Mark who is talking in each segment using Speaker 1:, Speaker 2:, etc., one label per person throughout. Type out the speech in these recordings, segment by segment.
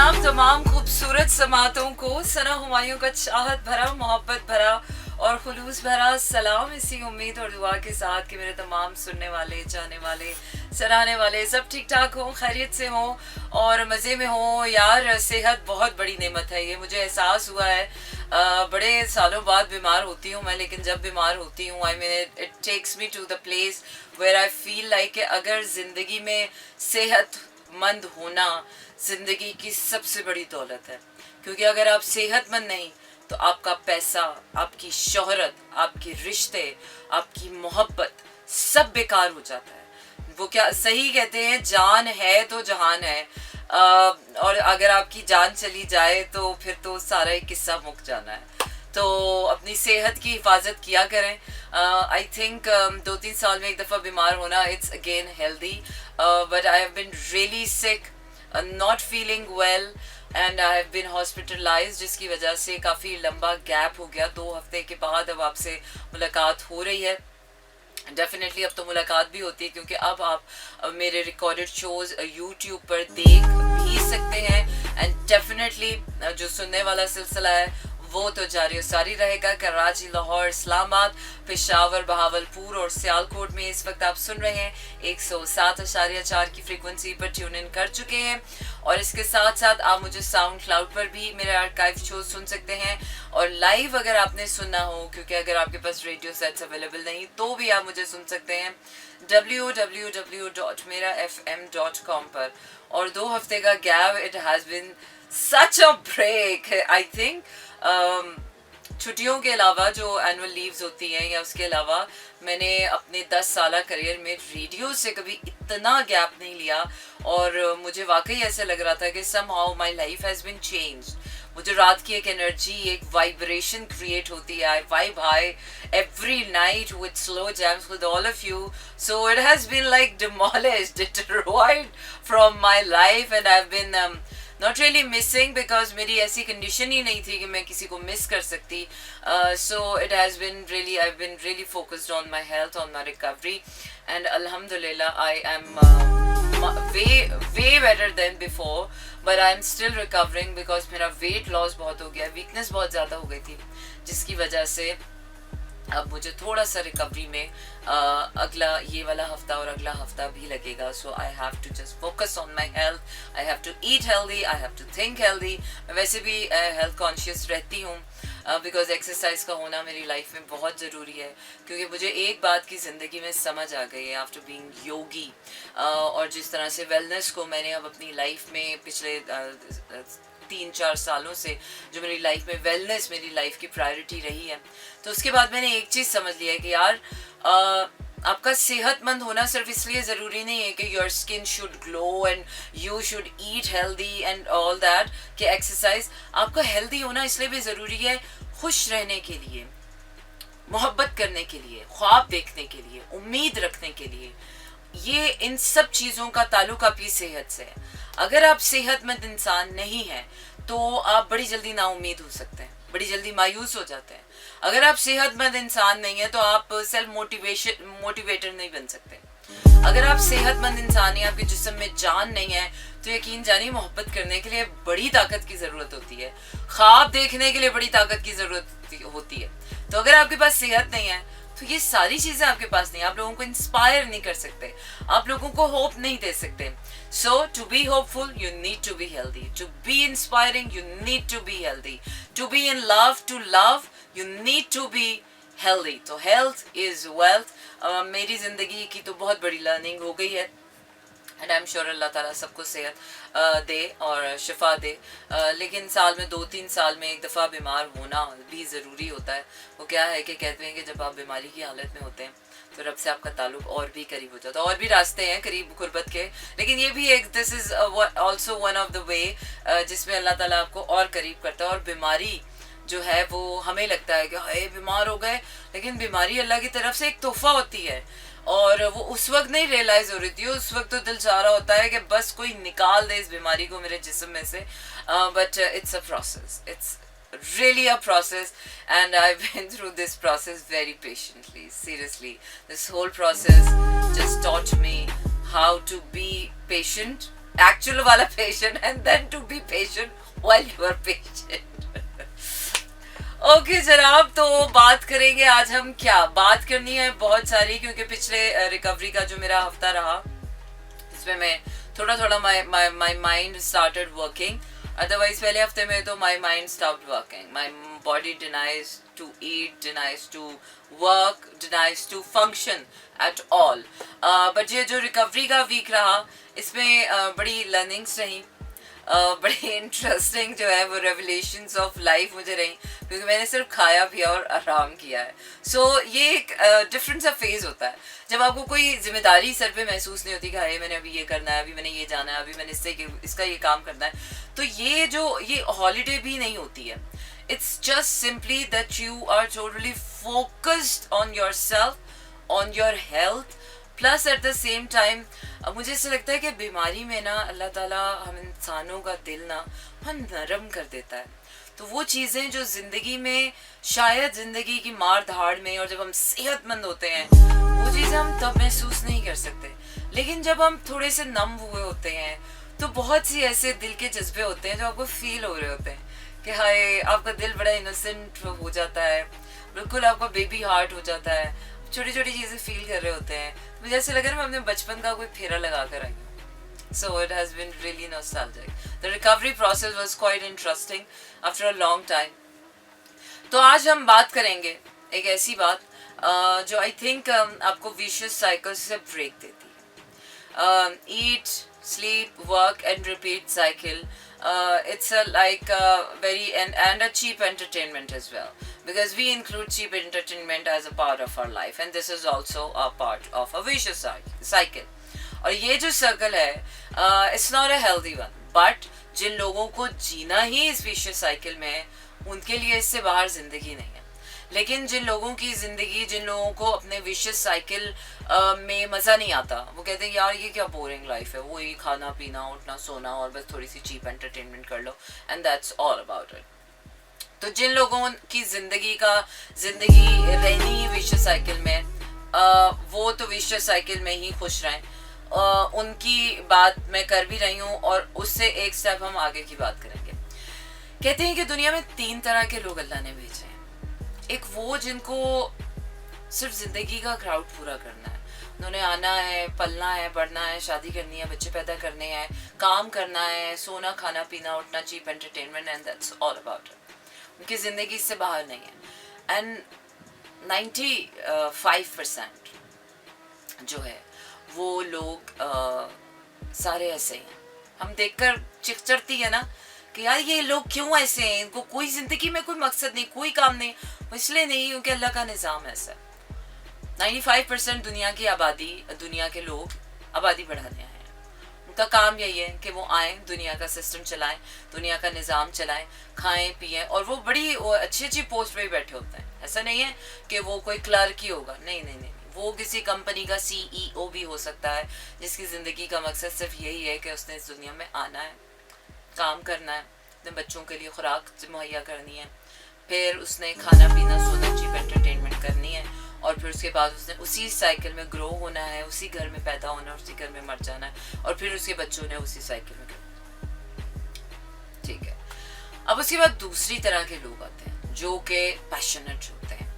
Speaker 1: सलाम तमाम खूबसूरत समातों को, सना हुमायूं का चाहत भरा, मोहब्बत भरा और खुलूस भरा सलाम, इसी उम्मीद और दुआ के साथ कि मेरे तमाम सुनने वाले, चाहने वाले, सराहने वाले सब ठीक ठाक हों, खैरियत से हों और मज़े में हों। यार सेहत बहुत बड़ी नेमत है, ये मुझे एहसास हुआ है। बड़े सालों बाद बीमार होती हूँ मैं, लेकिन जब बीमार होती हूँ I mean it takes me to the place where I feel like अगर ज़िंदगी में सेहतमंद होना ज़िंदगी की सबसे बड़ी दौलत है। क्योंकि अगर आप सेहतमंद नहीं तो आपका पैसा, आपकी शोहरत, आपके रिश्ते, आपकी मोहब्बत सब बेकार हो जाता है। वो क्या सही कहते हैं, जान है तो जहान है। और अगर आपकी जान चली जाए तो फिर तो सारा ही किस्सा मुक जाना है। तो अपनी सेहत की हिफाजत किया करें। आई थिंक 2-3 साल में एक दफ़ा बीमार होना it's again healthy, but I have been really sick, not feeling well and I have been hospitalize, जिसकी वजह से काफ़ी लंबा गैप हो गया। 2 हफ्ते के बाद अब आपसे मुलाकात हो रही है। डेफिनेटली अब तो मुलाकात भी होती है, क्योंकि अब आप मेरे रिकॉर्डेड शोज यूट्यूब पर देख भी सकते हैं। एंड डेफिनेटली जो सुनने वाला सिलसिला है वो तो जारी और सारी रहेगा। कराची, लाहौर, इस्लामाबाद, पेशावर, बहावलपुर और सियालकोट में इस वक्त आप सुन रहे हैं 107.4 की फ्रीक्वेंसी पर ट्यून इन कर चुके हैं। और इसके साथ साथ आप मुझे साउंड क्लाउड पर भी मेरे आर्काइव शो सुन सकते हैं। और लाइव अगर आपने सुनना हो, क्योंकि अगर आपके पास रेडियो सेट्स अवेलेबल नहीं तो भी आप मुझे सुन सकते हैं www.merafm.com पर। और 2 हफ्ते का gap, it has been such a break. I think छुट्टियों के अलावा जो एनुअल लीव्स होती हैं या उसके अलावा मैंने अपने 10 साल करियर में रेडियो से कभी इतना गैप नहीं लिया। और मुझे वाकई ऐसे लग रहा था कि somehow my life has been changed. मुझे रात की एक एनर्जी, एक वाइब्रेशन क्रिएट होती है। I vibe high every night with slow jams with all of you, so it has been like demolished, destroyed from my life and I have been not really missing, because मेरी ऐसी condition ही नहीं थी कि मैं किसी को miss कर सकती। So it has been really, I have been really focused on my health, on my recovery and अल्हम्दुलिल्लाह I am way better than before, but I am still recovering because मेरा वेट लॉस बहुत हो गया, weakness बहुत ज़्यादा हो गई थी, जिसकी वजह से अब मुझे थोड़ा सा रिकवरी में अगला ये वाला हफ्ता और अगला हफ्ता भी लगेगा। So I have to just focus on my health, I have to eat healthy, I have to think healthy. मैं वैसे भी हेल्थ कॉन्शियस रहती हूँ बिकॉज एक्सरसाइज का होना मेरी लाइफ में बहुत ज़रूरी है। क्योंकि मुझे एक बात की ज़िंदगी में समझ आ गई है आफ्टर बीइंग योगी, और जिस तरह से वेलनेस को मैंने अब अपनी लाइफ में पिछले 3-4 सालों से जो मेरी लाइफ में वेलनेस मेरी लाइफ की प्रायोरिटी रही है, तो उसके बाद मैंने एक चीज़ समझ लिया है कि यार आपका सेहतमंद होना सिर्फ इसलिए ज़रूरी नहीं है कि your skin should glow and you should eat healthy and all that, कि एक्सरसाइज। आपका हेल्दी होना इसलिए भी ज़रूरी है खुश रहने के लिए, मोहब्बत करने के लिए, ख्वाब देखने के लिए, उम्मीद रखने के लिए। ये इन सब चीज़ों का ताल्लुक आपकी सेहत से है। अगर आप सेहतमंद इंसान नहीं हैं तो आप बड़ी जल्दी नाउम्मीद हो सकते हैं, बड़ी जल्दी मायूस हो जाते हैं। अगर आप सेहतमंद इंसान नहीं हैं तो आप सेल्फ मोटिवेटर नहीं बन सकते। अगर आप सेहतमंद इंसान हैं, आपके जिस्म में जान नहीं है, तो यकीन जानिए मोहब्बत करने के लिए बड़ी ताकत की ज़रूरत होती है, ख्वाब देखने के लिए बड़ी ताकत की ज़रूरत होती है। तो अगर आपके पास सेहत नहीं है तो ये सारी चीज़ें आपके पास नहीं, आप लोगों को इंस्पायर नहीं कर सकते, आप लोगों को होप नहीं दे सकते। So to be hopeful you need to be healthy, to be inspiring you need to be healthy, to be in love to love you need to be healthy. तो हेल्थ इज़ वेल्थ। मेरी ज़िंदगी की तो बहुत बड़ी learning हो गई है एंड आई एम श्योर अल्लाह ताला सबको सेहत दे और शिफा दे। लेकिन साल में 2-3 साल में एक दफ़ा बीमार होना भी ज़रूरी होता है। वो क्या है कि कहते हैं कि जब आप बीमारी की हालत में होते हैं तो रब से आपका ताल्लुक और भी करीब हो जाता है। और भी रास्ते हैं करीब गुर्बत के, लेकिन ये भी एक this is also one of the way जिसमें अल्लाह ताला आपको और करीब करता है। और बीमारी जो है वो हमें लगता है कि हाय बीमार हो गए, लेकिन बीमारी अल्लाह की तरफ से एक तोहफा होती है और वो उस वक्त नहीं रियलाइज हो रही थी। उस वक्त तो दिल चाह रहा होता है कि बस कोई निकाल दे इस बीमारी को मेरे जिस्म में से, but it's a process, it's really a process and I've been through this process very patiently. Seriously, this whole process just taught me how to be patient actual वाला patient and then to be patient while you are patient. Okay जनाब, तो बात करेंगे आज हम. क्या बात करनी है बहुत सारी, क्योंकि पिछले रिकवरी का जो मेरा हफ्ता रहा इसमें मैं थोड़ा थोड़ा my mind started working. Otherwise पहले हफ्ते में तो my mind stopped working. My body denies to eat, denies to work, denies to function at all. But ये जो रिकवरी का वीक रहा इसमें बड़ी लर्निंग्स रही, बड़ी इंटरेस्टिंग जो है वो रेवलेशंस ऑफ लाइफ मुझे रही, क्योंकि मैंने सिर्फ खाया पिया और आराम किया है. सो ये एक डिफरेंट सा फेज होता है जब आपको कोई जिम्मेदारी सर पे महसूस नहीं होती कि हाय मैंने अभी ये करना है, अभी मैंने ये जाना है, अभी मैंने इसका ये काम करना है. तो ये हॉलीडे भी नहीं होती है. It's just simply that you are totally focused on your self, on your health, plus at the same time मुझे ऐसा लगता है कि बीमारी में ना अल्लाह ताला हम इंसानों का दिल ना बहुत नरम कर देता है. तो वो चीज़ें जो ज़िंदगी में शायद ज़िंदगी की मार धाड़ में और जब हम सेहतमंद होते हैं वो चीज़ें हम तब महसूस नहीं कर सकते. लेकिन जब हम थोड़े से नम हुए होते हैं तो बहुत सी ऐसे दिल के जज्बे होते हैं जो आपको फील हो रहे होते हैं कि हाय आपका दिल बड़ा इनोसेंट हो जाता है, बिल्कुल आपका बेबी हार्ट हो जाता है, छोटी छोटी चीज़ें फील कर रहे होते हैं. मुझे ऐसे लग रहा है मैं अपने बचपन का कोई फेरा लगा कर आई हूँ. So it has been really nostalgic. The recovery process was quite interesting after a long time. तो आज हम बात करेंगे एक ऐसी बात जो आई थिंक आपको विशियस साइकिल से ब्रेक देती है. Eat, sleep, work and repeat cycle. It's like very and a cheap entertainment as well, because we include cheap entertainment as a part of our life, and this is also a part of a vicious cycle. और ये जो circle है it's not a healthy one, but जिन लोगों को जीना ही इस vicious cycle में है उनके लिए इससे बाहर जिंदगी नहीं है. लेकिन जिन लोगों की जिंदगी, जिन लोगों को अपने विशियस साइकिल में मज़ा नहीं आता, वो कहते हैं यार ये क्या बोरिंग लाइफ है, वो ही खाना पीना उठना सोना और बस थोड़ी सी चीप एंटरटेनमेंट कर लो and that's all about it. तो जिन लोगों की जिंदगी रहनी ही विशियस साइकिल में, वो तो विशियस साइकिल में ही खुश रहें. उनकी बात मैं कर भी रही हूँ और उससे एक स्टेप हम आगे की बात करेंगे. कहते हैं कि दुनिया में 3 तरह के लोग अल्लाह ने भेजे हैं. एक वो जिनको सिर्फ जिंदगी का क्राउड पूरा करना है, उन्होंने आना है, पलना है, बढ़ना है, शादी करनी है, बच्चे पैदा करने हैं, काम करना है, सोना खाना पीना उठना, cheap entertainment and that's all about it. उनकी ज़िंदगी इससे बाहर नहीं है. एंड 95% जो है वो लोग सारे ऐसे हैं. हम देखकर चिढ़ती है ना कि यार ये लोग क्यों ऐसे हैं, इनको कोई ज़िंदगी में कोई मकसद नहीं, कोई काम नहीं. इसलिए नहीं क्योंकि अल्लाह का निज़ाम ऐसा. 95% दुनिया की आबादी, दुनिया के लोग आबादी बढ़ाने आए हैं. उनका काम यही है कि वो आएँ, दुनिया का सिस्टम चलाएं, दुनिया का निज़ाम चलाएं, खाएं पिएं, और वो बड़ी अच्छी अच्छी पोस्ट पे बैठे होते हैं. ऐसा नहीं है कि वो कोई क्लर्क ही होगा, नहीं नहीं नहीं, वो किसी कंपनी का CEO भी हो सकता है जिसकी ज़िंदगी का मकसद सिर्फ यही है कि उसने इस दुनिया में आना है, काम करना है, अपने बच्चों के लिए खुराक मुहैया करनी है, फिर उसने खाना पीना सोना चीप एंटरटेनमेंट करनी है, और फिर उसके बाद उसने उसी साइकिल में ग्रो होना है, उसी घर में पैदा होना है, उसी घर में मर जाना है, और फिर उसके बच्चों ने उसी साइकिल में ग्रो. ठीक है. अब उसके बाद दूसरी तरह के लोग आते हैं जो कि पैशनेट होते हैं,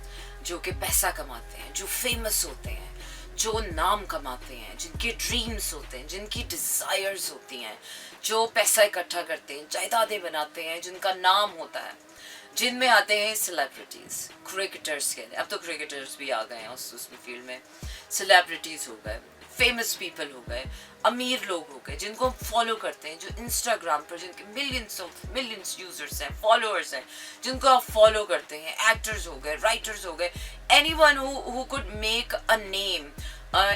Speaker 1: जो कि पैसा कमाते हैं, जो फेमस होते हैं, जो नाम कमाते हैं, जिनके ड्रीम्स होते हैं, जिनकी डिज़ायर्स होती हैं, जो पैसा इकट्ठा करते हैं, जायदादें बनाते हैं, जिनका नाम होता है. जिनमें आते हैं सेलिब्रिटीज़, क्रिकेटर्स के लिए. अब तो क्रिकेटर्स भी आ गए हैं उसमें फील्ड में. सेलिब्रिटीज़ हो गए, फेमस पीपल हो गए, अमीर लोग हो गए जिनको हम फॉलो करते हैं, जो इंस्टाग्राम पर जिनके मिलियंस यूजर्स हैं, फॉलोअर्स हैं, जिनको आप फॉलो करते हैं. एक्टर्स हो गए, राइटर्स हो गए, anyone who could make a name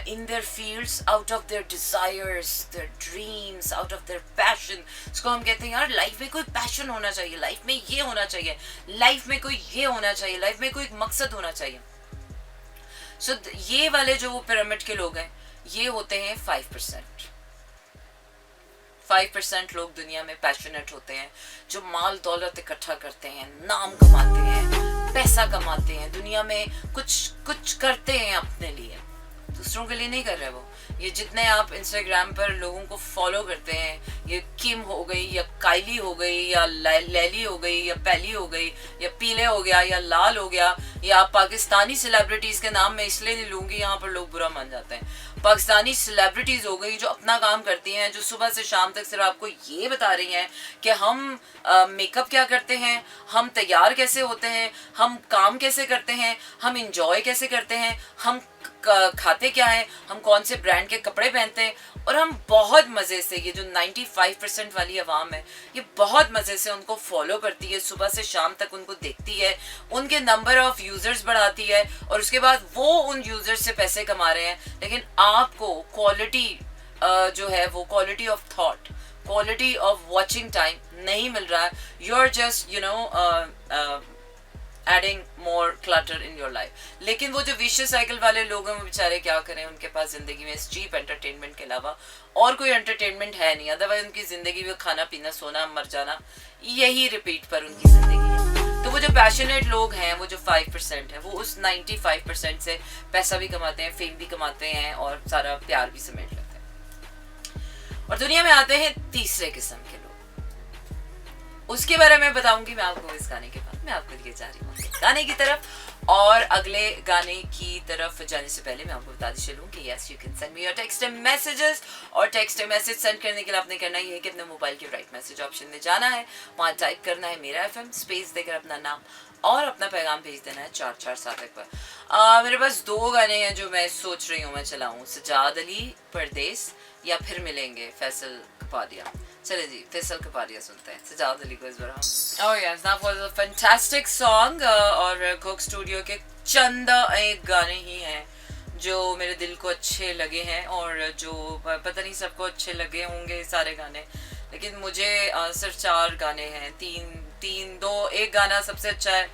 Speaker 1: in their fields out of their desires, their dreams, out of their passion. इसको हम कहते हैं यार लाइफ में कोई पैशन होना चाहिए, लाइफ में ये होना चाहिए, लाइफ में कोई ये होना चाहिए, लाइफ में कोई एक मकसद होना चाहिए. सो ये वाले जो वो पिरामिड के लोग हैं ये होते हैं 5%. 5% लोग दुनिया में पैशनेट होते हैं, जो माल दौलत इकट्ठा करते हैं, नाम कमाते हैं, पैसा कमाते हैं, दुनिया में कुछ करते हैं अपने लिए, दूसरों के लिए नहीं कर रहे वो. ये जितने आप इंस्टाग्राम पर लोगों को फॉलो करते हैं, ये किम हो गई या काइली हो गई या लैली हो गई या पैली हो गई या पीले हो गया या लाल हो गया, या आप पाकिस्तानी सेलिब्रिटीज़ के नाम मैं इसलिए नहीं लूँगी, यहाँ पर लोग बुरा मान जाते हैं, पाकिस्तानी सेलिब्रिटीज़ हो गई जो अपना काम करती हैं, जो सुबह से शाम तक सिर्फ आपको ये बता रही हैं कि हम मेकअप क्या करते हैं, हम तैयार कैसे होते हैं, हम काम कैसे करते हैं, हम इंजॉय कैसे करते हैं, हम खाते क्या है, हम कौन से ब्रांड के कपड़े पहनते हैं, और हम बहुत मज़े से, ये जो 95% वाली आवाम है ये बहुत मज़े से उनको फॉलो करती है, सुबह से शाम तक उनको देखती है, उनके नंबर ऑफ यूज़र्स बढ़ाती है, और उसके बाद वो उन यूज़र्स से पैसे कमा रहे हैं। लेकिन आपको क्वालिटी जो है वो quality of thought, quality of watching time नहीं मिल रहा है। You are just adding more clutter in your life. लेकिन वो जो विशियस साइकिल वाले लोग हैं वो बेचारे क्या करें, उनके पास ज़िंदगी में इस चीप एंटरटेनमेंट के अलावा और कोई एंटरटेनमेंट है नहीं, अदरवाइज उनकी ज़िंदगी में खाना पीना सोना मर जाना यही रिपीट पर उनकी ज़िंदगी है। तो वो जो पैशनेट लोग हैं, वो जो 5% है, वो उस 95% से पैसा भी कमाते हैं, फेम भी कमाते हैं और सारा प्यार भी समेट लेते हैं। और दुनिया में आते हैं तीसरे किस्म के लोग, उसके बारे में बताऊंगी मैं आपको इस गाने के बाद। मैं आपको लिए जा रही हूँ गाने की तरफ, और अगले गाने की तरफ जाने से पहले मैं आपको बताती चलूँ कि yes you can send me your text and messages, और टेक्स्ट एंड मैसेज सेंड करने के लिए आपने करना ये है कि अपने मोबाइल के राइट मैसेज ऑप्शन में जाना है, वहाँ टाइप करना है मेरा FM, स्पेस देकर अपना नाम और अपना पैगाम भेज देना है 4471 पर। मेरे पास 2 गाने हैं जो मैं सोच रही हूँ मैं चलाऊँ, सजाद अली परदेस या फिर मिलेंगे फैसल कपाडिया। चले जी फैसल कपाडिया सुनते हैं, सजाद अली को इस बार हम। Oh yes, that was a fantastic song, और कोक स्टूडियो के चंद एक गाने ही हैं जो मेरे दिल को अच्छे लगे हैं, और जो पता नहीं सबको अच्छे लगे होंगे सारे गाने, लेकिन मुझे सिर्फ 4 गाने हैं, एक गाना सबसे अच्छा है,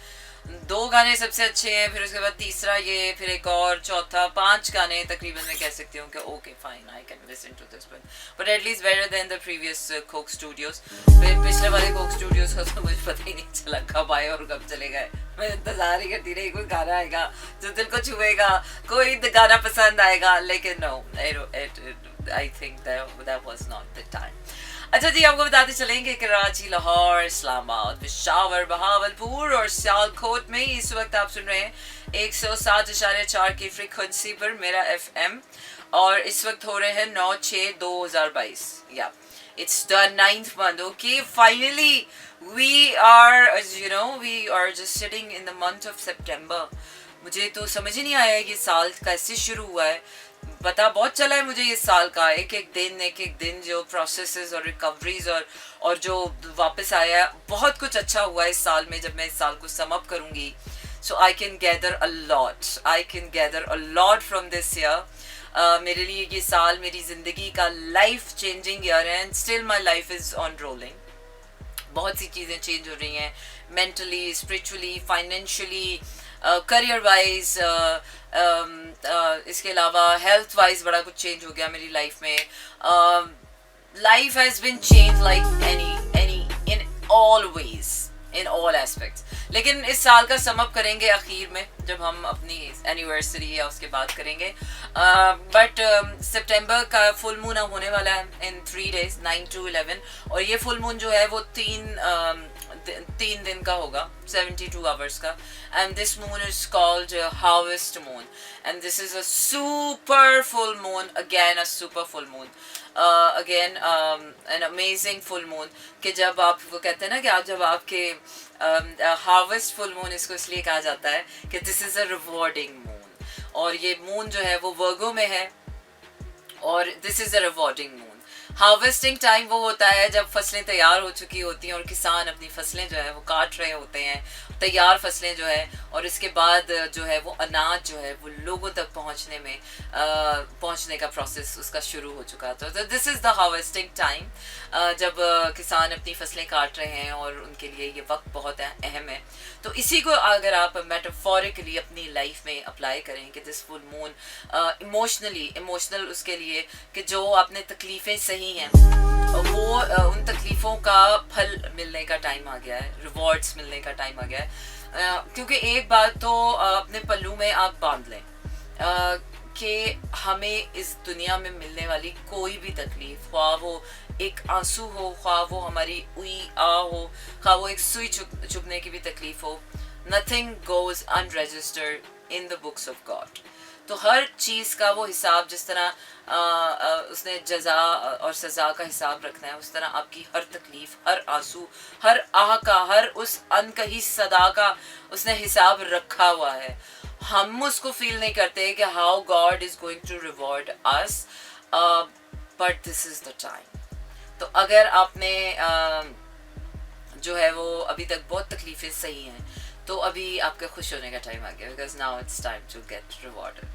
Speaker 1: 2 गाने सबसे अच्छे हैं, फिर उसके बाद तीसरा ये, फिर एक और, चौथा, 5 गाने तकरीबन मैं कह सकती हूँ कि okay fine I can listen to this one, but at least better than the previous Coke Studios. फिर पिछले वाले कोक स्टूडियोज का तो मुझे पता ही नहीं चला कब आए और कब चले गए, मैं इंतजार ही करती रही कोई गाना आएगा जो दिल को छुएगा, कोई गाना पसंद आएगा, लेकिन no, I think that was not the time. अच्छा जी, आपको बताते चलेंगे कराची, लाहौर, इस्लामाबाद, पेशावर, बहावलपुर और सियालकोट में इस वक्त आप सुन रहे हैं 107.4 की फ्रीक्वेंसी पर मेरा FM, और इस वक्त हो रहे हैं 9/6/2022। या it's the 9th month, okay, finally we are just sitting in the month of September। मुझे तो समझ ही नहीं आया ये साल कैसे शुरू हुआ है, पता बहुत चला है मुझे ये साल का, एक एक दिन जो प्रोसेसेस और रिकवरीज और जो वापस आया, बहुत कुछ अच्छा हुआ है इस साल में। जब मैं इस साल को सम अप करूँगी, so I can gather a lot from this year. मेरे लिए ये साल मेरी ज़िंदगी का लाइफ चेंजिंग ईयर है, and still my life is on rolling. बहुत सी चीज़ें चेंज हो रही हैं, mentally, spiritually, financially, career wise, इसके अलावा हेल्थ वाइज बड़ा कुछ चेंज हो गया मेरी लाइफ में। Life has been change like any in all ways, in all aspects. लेकिन इस साल का सम अप करेंगे आखिर में, जब हम अपनी एनिवर्सरी या उसके बाद करेंगे। बट सितंबर का फुल मून होने वाला है इन 3 days, 9 to 11, और ये फुल मून जो है वो 3 दिन का होगा, 72 hours का, and this moon is called harvest moon, and this is a super full moon, again a super full moon, again an amazing full moon, कि जब आप वो कहते हैं ना कि आप जब आपके harvest full moon, इसको इसलिए कहा जाता है कि this is a rewarding moon, और ये moon जो है वो वर्गो में है, और this is a rewarding moon। Harvesting time वो होता है जब फसलें तैयार हो चुकी होती हैं और किसान अपनी फसलें जो है वो काट रहे होते हैं, तैयार फसलें जो है, और इसके बाद जो है वो अनाज जो है वो लोगों तक पहुंचने का प्रोसेस उसका शुरू हो चुका था। तो this is the harvesting time, जब किसान अपनी फसलें काट रहे हैं और उनके लिए ये वक्त बहुत अहम है। तो इसी को अगर आप मेटाफोरिकली अपनी लाइफ में अप्लाई करें कि दिस फुल मून इमोशनल उसके लिए कि जो आपने तकलीफ़ें सही हैं, वो उन तकलीफ़ों का फल मिलने का टाइम आ गया है, रिवॉर्ड्स मिलने का टाइम आ गया है। क्योंकि एक बात तो अपने पल्लू में आप बांध लें, कि हमें इस दुनिया में मिलने वाली कोई भी तकलीफ, ख्वाह वो एक आंसू हो, ख्वाह वो हमारी उई आ हो, ख्वाह वो एक सुई चुभने की भी तकलीफ हो, nothing goes unregistered in the books of God. तो हर चीज़ का वो हिसाब, जिस तरह उसने जजा और सज़ा का हिसाब रखना है, उस तरह आपकी हर तकलीफ, हर आंसू, हर आह का, हर उस अनकही सदा का उसने हिसाब रखा हुआ है. हम उसको फील नहीं करते कि how God is going to reward us, but this is the time. तो अगर आपने जो है वो अभी तक बहुत तकलीफें सही हैं, तो अभी आपका खुश होने का टाइम आ गया, because now it's time to get rewarded.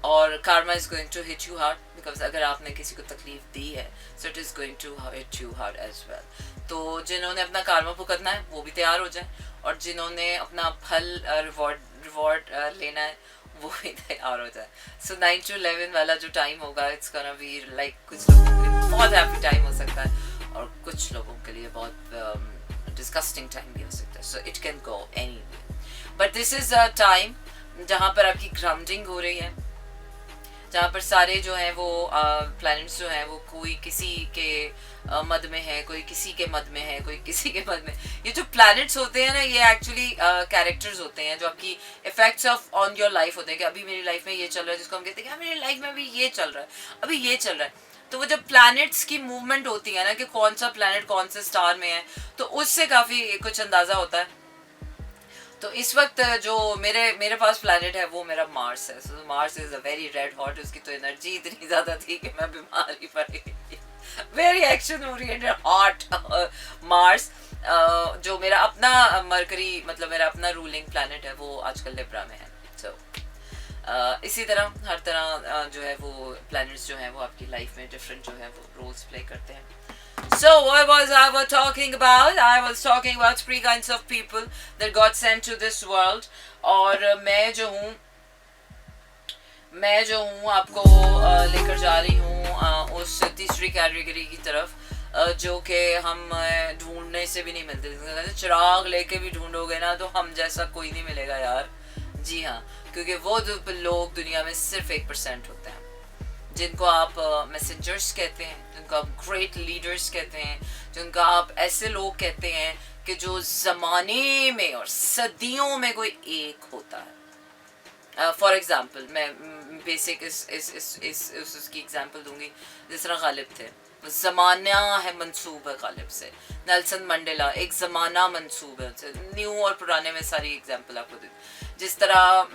Speaker 1: और karma is going to hit you hard, because अगर आपने किसी को तकलीफ दी है, so it is going to hit you hard as well. तो जिन्होंने अपना karma भुगतना है वो भी तैयार हो जाए, और जिन्होंने अपना फल रिवॉर्ड लेना है वो भी तैयार हो जाए. सो 9 to 11 वाला जो टाइम होगा, इट्स गोना बी लाइक, कुछ लोगों के लिए बहुत हैप्पी टाइम हो सकता है, और कुछ लोगों के लिए बहुत डिस्कस्टिंग टाइम भी हो सकता है. So it can go anyway, but this is a time जहाँ पर आपकी ग्राउंडिंग हो रही है, जहाँ पर सारे जो हैं वो प्लैनेट्स जो हैं वो कोई किसी के मद में है, कोई किसी के मद में है, कोई किसी के मद में. ये जो प्लैनेट्स होते हैं ना, ये एक्चुअली कैरेक्टर्स होते हैं जो आपकी effects of on your life होते हैं, कि अभी मेरी लाइफ में ये चल रहा है, जिसको हम कहते हैं कि मेरी लाइफ में अभी ये चल रहा है, अभी ये चल रहा है. तो वो जब प्लैनेट्स की मूवमेंट होती है ना, कि कौन सा प्लैनेट कौन से स्टार में है, तो उससे काफ़ी कुछ अंदाज़ा होता है. तो इस वक्त जो मेरे पास प्लैनेट है वो मेरा मार्स है. So Mars is a very red hot. उसकी तो एनर्जी इतनी ज़्यादा थी कि मैं बीमार ही पड़ गई. Very action oriented hot Mars, जो मेरा अपना मरकरी, मतलब मेरा अपना रूलिंग प्लैनेट है, वो आजकल लिब्रा में है. सो इसी तरह हर तरह जो है वो प्लैनेट्स जो हैं वो आपकी लाइफ में डिफरेंट जो है वो रोल्स प्ले करते हैं. So what was I was talking about? I was talking about three kinds of people that got sent to this world. और मैं जो हूँ आपको लेकर जा रही हूँ उस तीसरी कैटेगरी की तरफ, जो कि हम ढूंढने से भी नहीं मिलते. चिराग लेके भी ढूंढोगे ना तो हम जैसा कोई नहीं मिलेगा यार. जी हाँ, क्योंकि वो लोग दुनिया में सिर्फ 1% होते हैं, जिनको आप मैसेंजर्स कहते हैं, जिनको आप ग्रेट लीडर्स कहते हैं, जिनको आप ऐसे लोग कहते हैं कि जो ज़माने में और सदियों में कोई एक होता है. फॉर एग्ज़ाम्पल मैं बेसिक उसकी एग्ज़ाम्पल दूंगी. जिस तरह गालिब थे, ज़माना है मंसूब है गालिब से. नेल्सन मंडेला एक ज़माना मंसूब है उनसे. न्यू और पुराने में सारी एग्ज़ाम्पल आपको दी. जिस तरह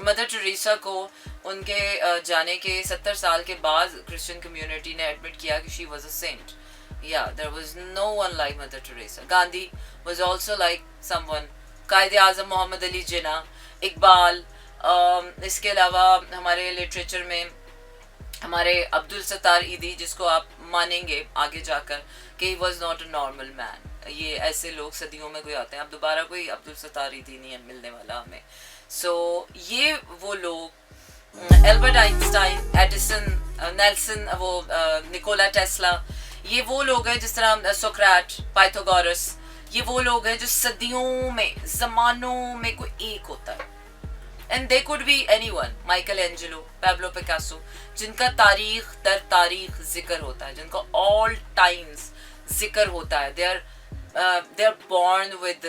Speaker 1: मदर टेरेसा को उनके जाने के 70 साल के बाद क्रिश्चियन कम्युनिटी ने एडमिट किया कि शी वाज अ सेंट. या there was no one like Mother Teresa. Gandhi was also like someone. Quaid-e Azam Mohammad Ali Jinnah, Iqbal. इसके अलावा हमारे लिटरेचर में हमारे अब्दुल सत्तार ईदी, जिसको आप मानेंगे आगे जाकर कि he was not a normal man. ये ऐसे लोग सदियों में कोई आते हैं, अब दोबारा कोई अब्दुल सत्तार ईदी नहीं है मिलने वाला हमें. सो ये वो लोग, एल्बर्ट आइंस्टाइन, एडिसन, नेल्सन, वो निकोला टेस्ला, ये वो लोग हैं. जिस तरह सोक्रेट, पाइथागोरस, ये वो लोग हैं जो सदियों में, ज़मानों में कोई एक होता है. And they could be anyone. Michael Angelo, Pablo Picasso, जिनका तारीख दर तारीख जिक्र होता है, जिनका ऑल टाइम्स जिक्र होता है. they are born with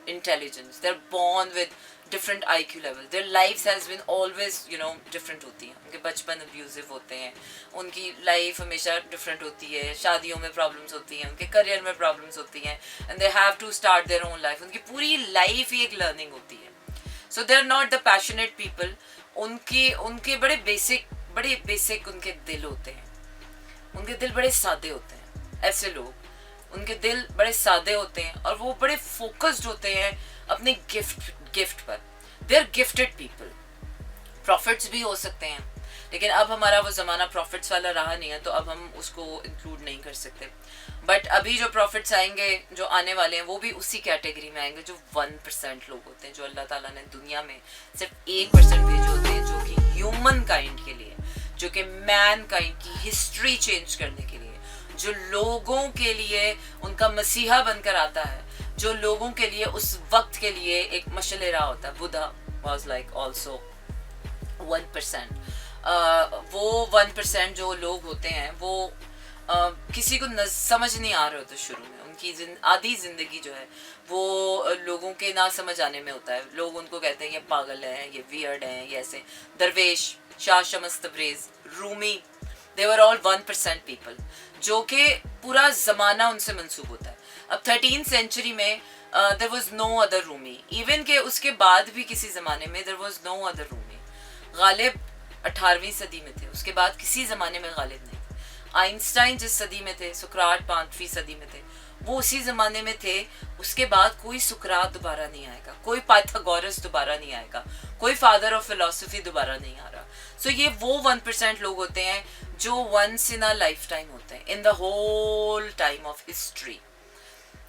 Speaker 1: intelligence. They are born with different IQ level. Their lives has been always different होती हैं. उनके बचपन abusive होते हैं, उनकी life हमेशा different होती है, शादियों में problems होती हैं, उनके career में problems होती हैं, and they have to start their own life. उनकी पूरी life ही एक learning होती है. So they are not the passionate people. उनके बड़े basic उनके दिल होते हैं. उनके दिल बड़े सादे होते हैं. ऐसे लोग, उनके दिल बड़े सादे होते हैं और वो बड़े फोकस्ड होते हैं अपने गिफ्ट पर. They are gifted people. Prophets भी हो सकते हैं, लेकिन अब हमारा वो ज़माना प्रॉफिट्स वाला रहा नहीं है, तो अब हम उसको इंक्लूड नहीं कर सकते. बट अभी जो प्रॉफिट्स आएंगे, जो आने वाले हैं, वो भी उसी कैटेगरी में आएंगे जो 1% लोग होते हैं, जो अल्लाह ताला ने दुनिया में सिर्फ 1% भेजे होते हैं, जो कि ह्यूमन काइंड के लिए, जो कि मैन काइंड की हिस्ट्री चेंज करने के लिए, जो लोगों के लिए उनका मसीहा बनकर आता है, जो लोगों के लिए उस वक्त के लिए एक मशल राह होता है. Buddha was like also 1%। वो 1% जो लोग होते हैं वो किसी को समझ नहीं आ रहे होते शुरू में, उनकी आधी ज़िंदगी जो है वो लोगों के ना समझ आने में होता है। लोग उनको कहते हैं ये पागल हैं, ये वियर्ड हैं, ये ऐसे। दरवेश, शाह शमस तबरेज़, रूमी, दे वर ऑल 1% पीपल जो कि पूरा ज़माना उनसे मंसूब होता है। अब 13th सेंचुरी में there was no other Rumi, even के उसके बाद भी किसी ज़माने में there was no other Rumi. Ghalib 18वीं सदी में थे, उसके बाद किसी ज़माने में गालिब नहीं थे। आइंस्टाइन जिस सदी में थे, सुकरात 5वीं सदी में थे, वो उसी ज़माने में थे। उसके बाद कोई सुकरात दोबारा नहीं आएगा, कोई पाइथागोरस दोबारा नहीं आएगा, कोई फादर ऑफ फिलोसफी दोबारा नहीं आ रहा। सो ये वो 1% लोग होते हैं जो once in a life time in the, whole time of टाइम ऑफ हिस्ट्री।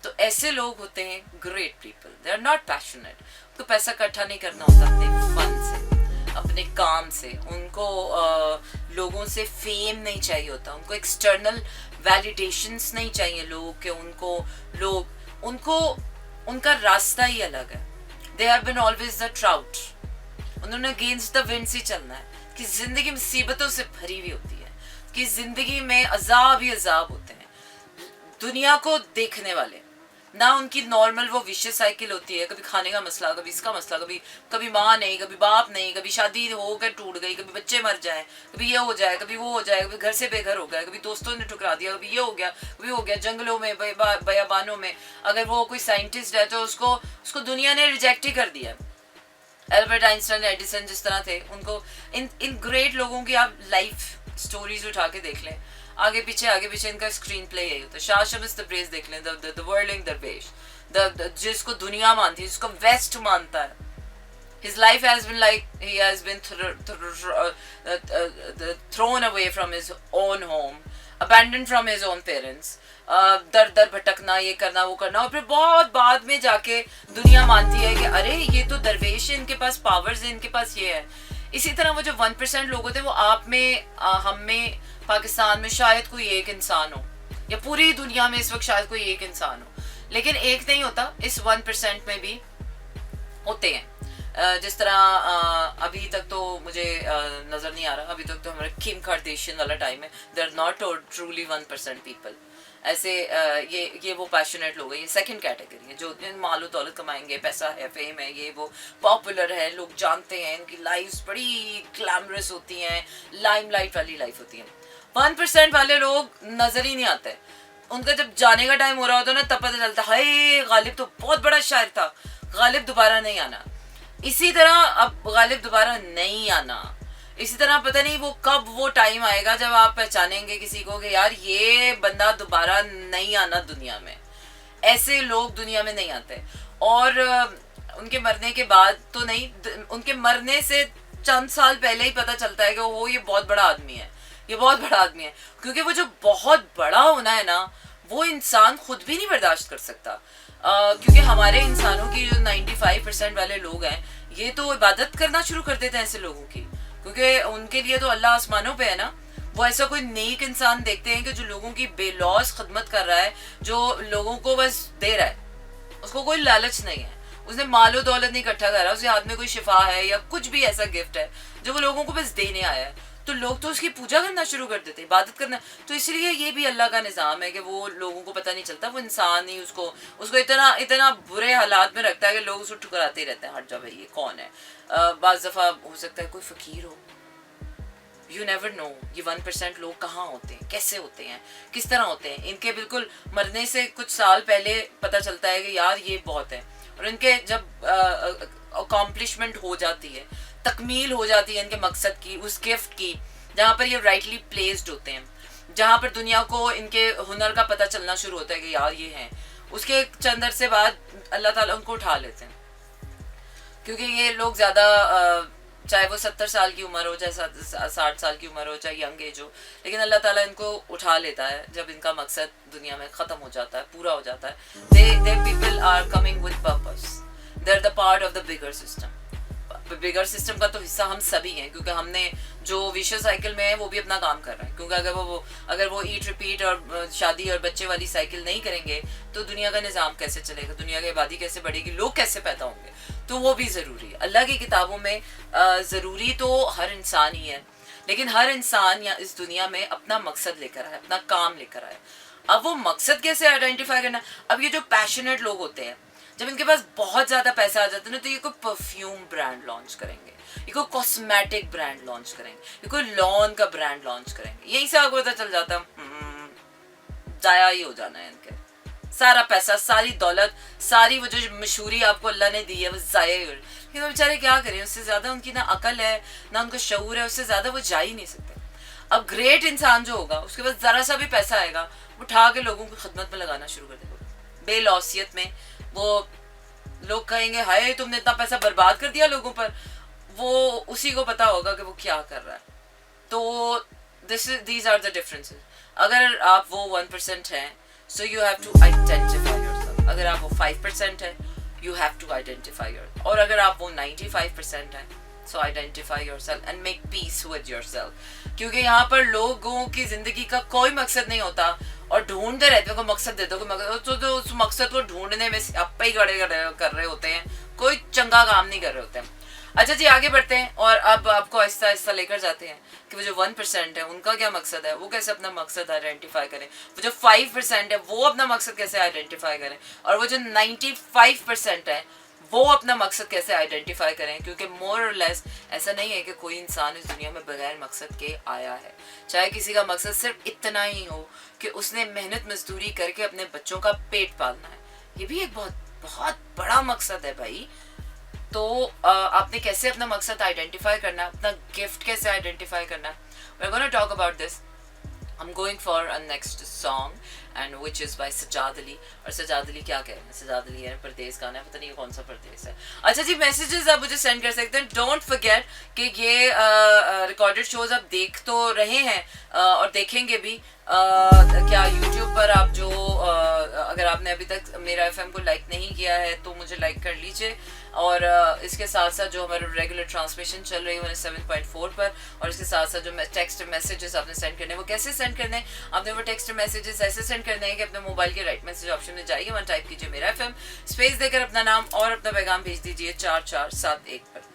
Speaker 1: तो ऐसे लोग होते हैं great people, they are not passionate. उनको पैसा इकट्ठा नहीं करना होता अपने फन से, अपने काम से। उनको लोगों से फेम नहीं चाहिए होता, उनको एक्सटर्नल वैलिडेशंस नहीं चाहिए लोगों के। उनको उनका रास्ता ही अलग है। They have been always the trout, उन्होंने अगेंस्ट द विंड्स ही चलना है कि जिंदगी मुसीबतों से भरी हुई होती है, कि जिंदगी में अजाब ही अजाब होते हैं। दुनिया को देखने वाले ना, उनकी नॉर्मल वो विशेष साइकिल होती है, कभी खाने का मसला, कभी इसका मसला, कभी माँ नहीं, कभी बाप नहीं, कभी शादी होकर टूट गई, कभी बच्चे मर जाए, कभी ये हो जाए, कभी वो हो जाए, कभी घर से बेघर हो गया, कभी दोस्तों ने ठुकरा दिया, कभी ये हो गया, कभी हो गया। जंगलों में, बयाबानों में अगर वो कोई साइंटिस्ट है तो उसको दुनिया ने रिजेक्ट ही कर दिया। एल्बर्ट आइंस्टाइन, एडिसन जिस तरह थे, उनको इन ग्रेट लोगों की आप लाइफ स्टोरीज उठा के देख लें, आगे पीछे इनका स्क्रीन प्ले यही होता है। शाह शमस तबरेज़ देख लें, द वर्ल्डिंग दरवेश, जिसको दुनिया मानती है, जिसको वेस्ट मानता है। His life has been like he has been thrown away from his own home, abandoned from his own parents, दर दर भटकना, ये करना वो करना, और फिर बहुत बाद में जाके दुनिया मानती है कि अरे ये तो दरवेश है, इनके पास पावर्स है, इनके पास ये है। इसी तरह वो जो 1% लोग होते हैं, वो आप में, हम में, पाकिस्तान में शायद कोई एक इंसान हो, या पूरी दुनिया में इस वक्त शायद कोई एक इंसान हो, लेकिन एक नहीं होता, इस 1% में भी होते हैं। जिस तरह अभी तक तो मुझे नज़र नहीं आ रहा, अभी तक तो हमारे किम कार्दाशियन वाला टाइम है, they are not truly 1% people. ऐसे ये वो पैशनेट लोग हैं, ये सेकंड कैटेगरी है, जो मालो दौलत कमाएंगे, पैसा है, फेम है, ये वो पॉपुलर है, लोग जानते हैं, इनकी लाइफ्स बड़ी ग्लैमरस होती हैं, लाइमलाइट वाली लाइफ होती है। 1% वाले लोग नज़र ही नहीं आते। उनका जब जाने का टाइम हो रहा होता है ना, तब पता चलता है हाय गालिब तो बहुत बड़ा शायर था, गालिब दोबारा नहीं आना। इसी तरह अब गालिब दोबारा नहीं आना, इसी तरह पता नहीं वो कब वो टाइम आएगा जब आप पहचानेंगे किसी को कि यार ये बंदा दोबारा नहीं आना दुनिया में। ऐसे लोग दुनिया में नहीं आते। और उनके मरने के बाद तो नहीं, उनके मरने से चंद साल पहले ही पता चलता है कि वो ये बहुत बड़ा आदमी है, ये बहुत बड़ा आदमी है। क्योंकि वो जो बहुत बड़ा होना है ना, वो इंसान खुद भी नहीं बर्दाश्त कर सकता। क्योंकि हमारे इंसानों की जो 95% वाले लोग हैं, ये तो इबादत करना शुरू कर देते हैं ऐसे लोगों की, क्योंकि उनके लिए तो अल्लाह आसमानों पे है ना। वो ऐसा कोई नेक इंसान देखते हैं कि जो लोगों की बेलौस खदमत कर रहा है, जो लोगों को बस दे रहा है, उसको कोई लालच नहीं है, उसने मालो दौलत नहीं इकट्ठा करा, उसके हाथ में कोई शिफा है या कुछ भी ऐसा गिफ्ट है जो वो लोगों को बस देने आया है, तो लोग तो उसकी पूजा करना शुरू कर देते हैं, इबादत करना। तो इसलिए ये भी अल्लाह का निज़ाम है कि वो लोगों को पता नहीं चलता, वो इंसान ही उसको इतना बुरे हालात में रखता है कि लोग उसको ठुकराते ही रहते हैं, हट जा भाई ये कौन है। बाज़ दफ़ा हो सकता है कोई फ़कीर हो, यू नेवर नो ये 1% लोग कहाँ होते हैं, कैसे होते हैं, किस तरह होते हैं। इनके बिल्कुल मरने से कुछ साल पहले पता चलता है कि यार ये बहुत है, और इनके जब अकॉम्प्लिशमेंट हो जाती है, तकमील हो जाती है इनके मकसद की, उस गिफ्ट की, जहाँ पर ये राइटली प्लेस्ड होते हैं, जहाँ पर दुनिया को इनके हुनर का पता चलना शुरू होता है कि यार ये हैं, उसके चंद अरसे बाद अल्लाह ताला उनको उठा लेते हैं। क्योंकि ये लोग ज़्यादा, चाहे वो 70 साल की उम्र हो, चाहे 60 साल की उम्र हो, चाहे यंग एज हो, लेकिन अल्लाह ताला इनको उठा लेता है जब इनका मकसद दुनिया में ख़त्म हो जाता है, पूरा हो जाता है। They people are coming with purpose, they are the part of the bigger system. Bigger system का तो हिस्सा हम सभी हैं, क्योंकि हमने जो विशेष साइकिल में है वो भी अपना काम कर रहे हैं। क्योंकि अगर वो ईट रिपीट और शादी और बच्चे वाली साइकिल नहीं करेंगे तो दुनिया का निज़ाम कैसे चलेगा, दुनिया की आबादी कैसे बढ़ेगी, लोग कैसे पैदा होंगे। तो वो भी ज़रूरी है। अल्लाह की किताबों में ज़रूरी तो हर इंसान ही है, लेकिन हर इंसान या इस दुनिया में अपना मकसद लेकर आए, अपना काम लेकर आए। अब वो मकसद कैसे आइडेंटिफाई करना। अब ये जो पैशनेट लोग होते हैं, जब इनके पास बहुत ज़्यादा पैसा आ जाता है ना, तो ये कोई परफ्यूम ब्रांड लॉन्च करेंगे, ये कोई कॉस्मेटिक ब्रांड लॉन्च करेंगे, ये कोई लॉन का ब्रांड लॉन्च करेंगे। यहीं से आपको पता चल जाता जाया ही हो जाना है इनके सारा पैसा, सारी दौलत, सारी वो जो मशहूरी आपको अल्लाह ने दी है वो ज़ाया ही हो रही है। लेकिन बेचारे क्या करें, उससे ज़्यादा उनकी ना अकल है ना उनका शऊर है, उससे ज़्यादा वो जा ही नहीं सकते। अब ग्रेट इंसान जो होगा उसके पास ज़रा सा भी पैसा आएगा, वो उठा के लोगों की खिदमत में लगाना शुरू कर देगा बेलौसियत में। वो लोग कहेंगे हाय तुमने इतना पैसा बर्बाद कर दिया लोगों पर, वो उसी को पता होगा कि वो क्या कर रहा है। तो these are the differences. अगर आप वो 1% हैं, so you have to identify yourself. अगर आप वो 5% हैं, you have to identify yourself. और अगर आप वो 95% हैं, so identify yourself and make peace with yourself. क्योंकि यहाँ पर लोगों की जिंदगी का कोई मकसद नहीं होता और ढूंढते रहते हैं कोई मकसद दे दो, कोई मकसद, तो उस मकसद को ढूंढने में आप ही गड़े कर रहे होते हैं, कोई चंगा काम नहीं कर रहे होते हैं। अच्छा जी, आगे बढ़ते हैं और अब आपको आहिस्ता आहिस्ता लेकर जाते हैं कि वो जो 1% है उनका क्या मकसद है, वो कैसे अपना मकसद आइडेंटिफाई करें। वो जो 5% है वो अपना मकसद कैसे आइडेंटिफाई करें, और वो जो 95% है वो अपना मकसद कैसे आइडेंटिफाई करें। क्योंकि मोर और लेस ऐसा नहीं है कि कोई इंसान इस दुनिया में बगैर मकसद के आया है। चाहे किसी का मकसद सिर्फ इतना ही हो कि उसने मेहनत मजदूरी करके अपने बच्चों का पेट पालना है, ये भी एक बहुत बहुत बड़ा मकसद है भाई। तो आपने कैसे अपना मकसद आइडेंटिफाई करना है, अपना गिफ्ट कैसे आइडेंटिफाई करना है, we're going to talk about this. I'm going for a next song and which is by Sajjad Ali. और सजाद अली क्या कह रहे हैं, सजाद अली है परदेस गाना है, पता नहीं कौन सा परदेस है। अच्छा जी, मैसेजेस आप मुझे सेंड कर सकते हैं। डोंट फॉरगेट कि ये रिकॉर्डेड शोज आप देख तो रहे हैं और देखेंगे भी। क्या यूट्यूब पर आप जो अगर आपने अभी तक मेरा एफएम को लाइक नहीं किया है तो मुझे लाइक कर लीजिए। और इसके साथ साथ जो हमारे रेगुलर ट्रांसमिशन चल रही है 7.4 पर, और इसके साथ साथ जो टेक्स्ट मैसेजेस आपने सेंड करने हैं वो कैसे सेंड करने हैं, आपने वो टेक्स्ट मैसेजेस ऐसे सेंड करने हैं कि अपने मोबाइल के राइट मैसेज ऑप्शन में जाइए, वहाँ टाइप कीजिए मेरा एफएम, स्पेस देकर अपना नाम और अपना पैगाम भेज दीजिए 4471 पर।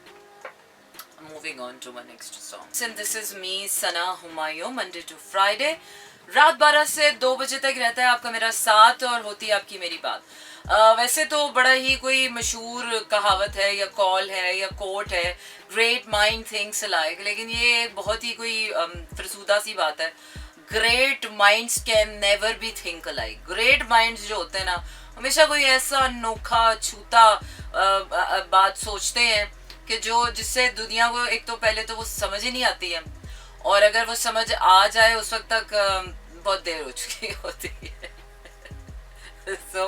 Speaker 1: Moving on to my next song. And this is me, Sana Humayun, Monday to Friday. रात 12 से 2 बजे तक रहता है आपका मेरा साथ और होती है आपकी मेरी बात। वैसे तो बड़ा ही कोई मशहूर कहावत है या कॉल है या कोट है, ग्रेट माइंड थिंक्स अलाइक, लेकिन ये बहुत ही कोई फरसूदा सी बात है। Great minds can never be think alike. Great minds जो होते हैं ना, हमेशा कोई ऐसा अनोखा छूता बात सोचते हैं कि जो जिससे दुनिया को एक तो पहले तो वो समझ ही नहीं आती है, और अगर वो समझ आ जाए उस वक्त तक बहुत देर हो चुकी होती है। So,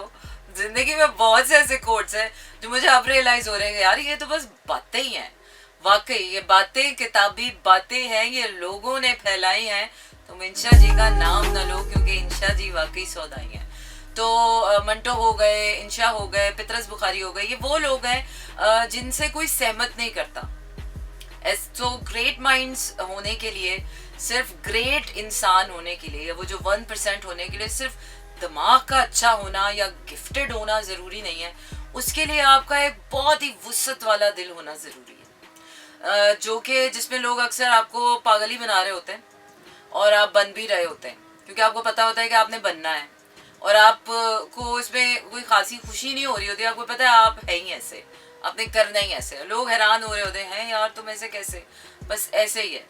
Speaker 1: जिंदगी में बहुत से ऐसे कोट्स हैं जो मुझे अब रियलाइज हो रहे हैं यार ये तो बस बातें ही हैं। वाकई ये बातें किताबी बातें हैं, ये लोगों ने फैलाई हैं। तुम इंशा जी का नाम न लो क्योंकि इंशा जी वाकई सौदाई हैं। तो मंटो हो गए, इंशा हो गए, पितरस बुखारी हो गए, ये वो लोग हैं जिनसे कोई सहमत नहीं करता। तो ग्रेट माइंड्स होने के लिए, सिर्फ ग्रेट इंसान होने के लिए, या वो जो 1% होने के लिए सिर्फ दिमाग का अच्छा होना या गिफ्टेड होना ज़रूरी नहीं है। उसके लिए आपका एक बहुत ही वुसअत वाला दिल होना ज़रूरी है, जो कि जिसमें लोग अक्सर आपको पागल ही बना रहे होते हैं और आप बन भी रहे होते हैं क्योंकि आपको पता होता है कि आपने बनना है और आपको इसमें कोई खासी खुशी नहीं हो रही होती। आपको पता है आप है ही ऐसे, आपने करना ही ऐसे। लोग हैरान हो रहे होते हैं यार तुम ऐसे कैसे, बस ऐसे ही है।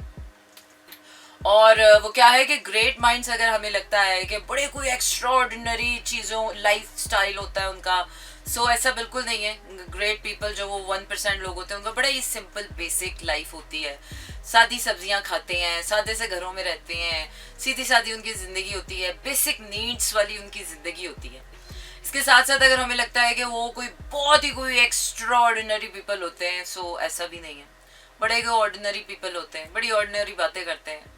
Speaker 1: और वो क्या है कि ग्रेट माइंड्स अगर हमें लगता है कि बड़े कोई एक्स्ट्राऑर्डिनरी चीज़ों लाइफ स्टाइल होता है उनका, सो ऐसा बिल्कुल नहीं है। ग्रेट पीपल जो वो 1% लोग होते हैं उनका बड़ा ही सिंपल बेसिक लाइफ होती है। सादी सब्जियां खाते हैं, सादे से घरों में रहते हैं, सीधी सादी उनकी ज़िंदगी होती है, बेसिक नीड्स वाली उनकी ज़िंदगी होती है। इसके साथ साथ अगर हमें लगता है कि वो कोई बहुत ही कोई एक्स्ट्राऑर्डिनरी पीपल होते हैं, सो ऐसा भी नहीं है। बड़े कोई ऑर्डिनरी पीपल होते हैं, बड़ी ऑर्डिनरी बातें करते हैं,